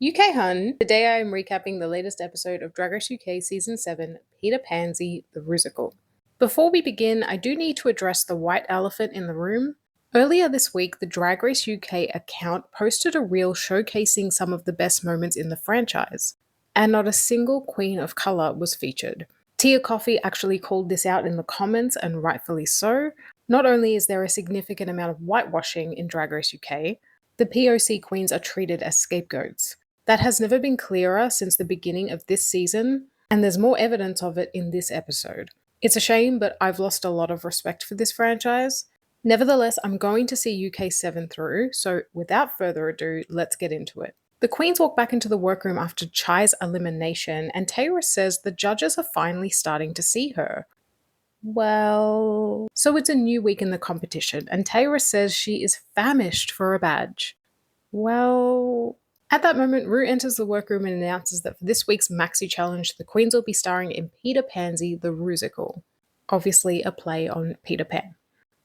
UK Hun, today I am recapping the latest episode of Drag Race UK Season 7, Peter Pansy, the Rusical. Before we begin, I do need to address the white elephant in the room. Earlier this week, the Drag Race UK account posted a reel showcasing some of the best moments in the franchise, and not a single queen of colour was featured. Tia Coffee actually called this out in the comments, and rightfully so. Not only is there a significant amount of whitewashing in Drag Race UK, the POC queens are treated as scapegoats. That has never been clearer since the beginning of this season, and there's more evidence of it in this episode. It's a shame, but I've lost a lot of respect for this franchise. Nevertheless, I'm going to see UK 7 through, so without further ado, let's get into it. The queens walk back into the workroom after Chai's elimination, and Taylor says the judges are finally starting to see her. Well, so it's a new week in the competition, and Taylor says she is famished for a badge. Well, at that moment, Rue enters the workroom and announces that for this week's Maxi Challenge, the queens will be starring in Peter Pansy, the Rusical. Obviously, a play on Peter Pan.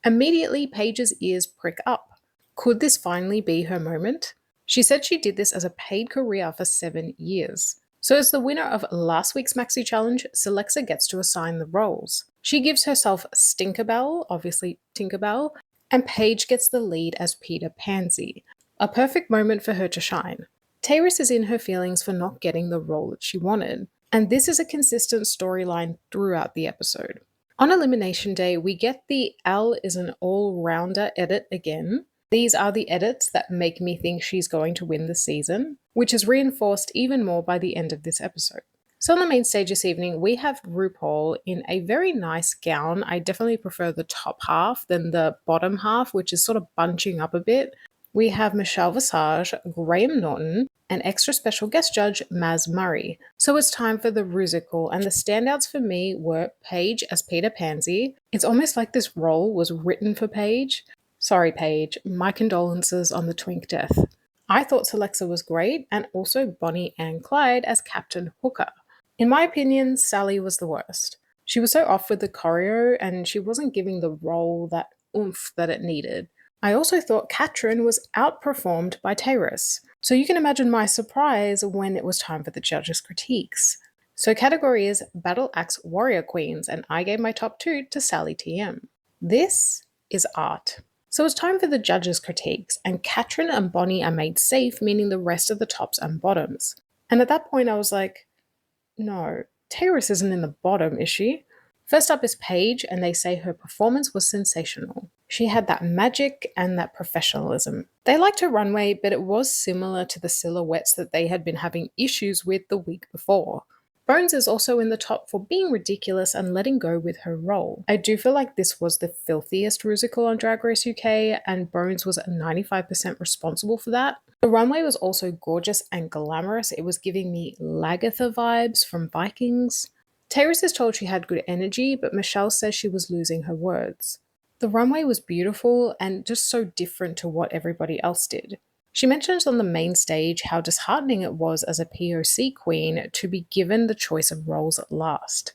Immediately, Paige's ears prick up. Could this finally be her moment? She said she did this as a paid career for 7 years. So as the winner of last week's Maxi Challenge, Celexa gets to assign the roles. She gives herself Stinkerbell, obviously Tinkerbell, and Paige gets the lead as Peter Pansy. A perfect moment for her to shine. Tyrus is in her feelings for not getting the role that she wanted, and this is a consistent storyline throughout the episode. On Elimination Day, we get the Al is an all-rounder edit again. These are the edits that make me think she's going to win the season, which is reinforced even more by the end of this episode. So on the main stage this evening, we have RuPaul in a very nice gown. I definitely prefer the top half than the bottom half, which is sort of bunching up a bit. We have Michelle Visage, Graham Norton, and extra special guest judge Maz Murray. So it's time for the Rusical, and the standouts for me were Paige as Peter Pansy. It's almost like this role was written for Paige. Sorry, Paige, my condolences on the twink death. I thought Celexa was great, and also Bonnie and Clyde as Captain Hooker. In my opinion, Sally was the worst. She was so off with the choreo, and she wasn't giving the role that oomph that it needed. I also thought Katrin was outperformed by Tyrus, so you can imagine my surprise when it was time for the judges' critiques. So category is Battle Axe Warrior Queens, and I gave my top 2 to Sally TM. This is art. So it's time for the judges' critiques, and Katrin and Bonnie are made safe, meaning the rest of the tops and bottoms. And at that point I was like, no, Tyrus isn't in the bottom, is she? First up is Paige, and they say her performance was sensational. She had that magic and that professionalism. They liked her runway, but it was similar to the silhouettes that they had been having issues with the week before. Bones is also in the top for being ridiculous and letting go with her role. I do feel like this was the filthiest Rusical on Drag Race UK, and Bones was 95% responsible for that. The runway was also gorgeous and glamorous. It was giving me Lagatha vibes from Vikings. Tyrus is told she had good energy, but Michelle says she was losing her words. The runway was beautiful and just so different to what everybody else did. She mentions on the main stage how disheartening it was as a POC queen to be given the choice of roles at last.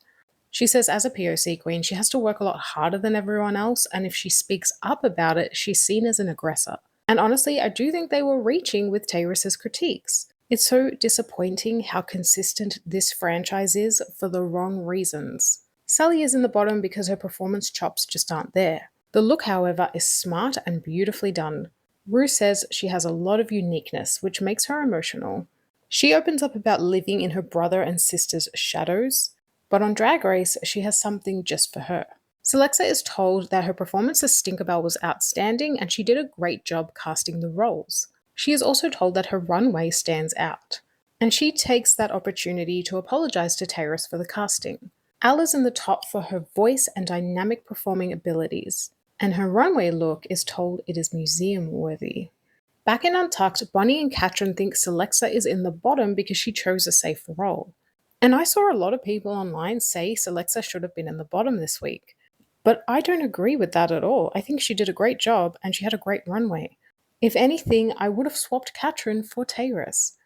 She says as a POC queen, she has to work a lot harder than everyone else, and if she speaks up about it, she's seen as an aggressor. And honestly, I do think they were reaching with Tyrus's critiques. It's so disappointing how consistent this franchise is for the wrong reasons. Sally is in the bottom because her performance chops just aren't there. The look, however, is smart and beautifully done. Rue says she has a lot of uniqueness, which makes her emotional. She opens up about living in her brother and sister's shadows, but on Drag Race, she has something just for her. Celexa is told that her performance as Stinkerbell was outstanding and she did a great job casting the roles. She is also told that her runway stands out, and she takes that opportunity to apologize to Tyrus for the casting. Al is in the top for her voice and dynamic performing abilities, and her runway look is told it is museum-worthy. Back in Untucked, Bonnie and Katrin think Celexa is in the bottom because she chose a safe role. And I saw a lot of people online say Celexa should have been in the bottom this week. But I don't agree with that at all. I think she did a great job and she had a great runway. If anything, I would have swapped Katrin for Tyrus.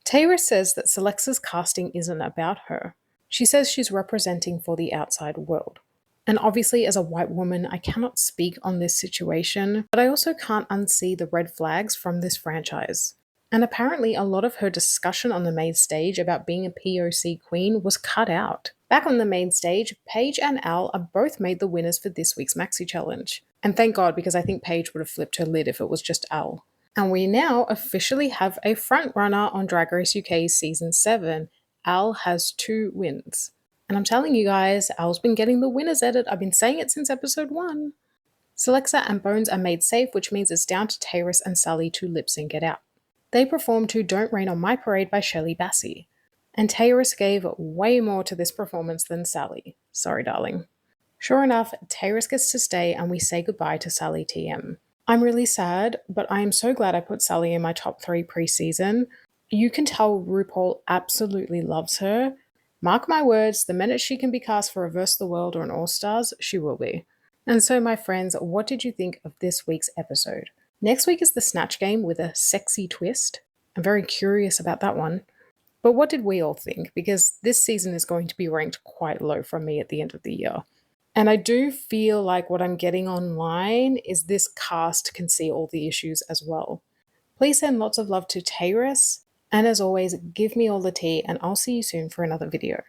Tyrus says that Celexa's casting isn't about her. She says she's representing for the outside world. And obviously, as a white woman, I cannot speak on this situation, but I also can't unsee the red flags from this franchise. And apparently, a lot of her discussion on the main stage about being a POC queen was cut out. Back on the main stage, Paige and Al are both made the winners for this week's Maxi Challenge. And thank God, because I think Paige would have flipped her lid if it was just Al. And we now officially have a frontrunner on Drag Race UK Season 7. Al has 2 wins. And I'm telling you guys, Al's been getting the winners edit. I've been saying it since episode 1. Celexa and Bones are made safe, which means it's down to Tayrus and Sally to lip sync it out. They performed to Don't Rain on My Parade by Shirley Bassey. And Tayrus gave way more to this performance than Sally. Sorry, darling. Sure enough, Tayrus gets to stay and we say goodbye to Sally TM. I'm really sad, but I am so glad I put Sally in my top 3 pre-season. You can tell RuPaul absolutely loves her. Mark my words, the minute she can be cast for Reverse the World or an All-Stars, she will be. And so, my friends, what did you think of this week's episode? Next week is the Snatch Game with a sexy twist. I'm very curious about that one. But what did we all think? Because this season is going to be ranked quite low from me at the end of the year. And I do feel like what I'm getting online is this cast can see all the issues as well. Please send lots of love to Tayrus. And as always, give me all the tea and I'll see you soon for another video.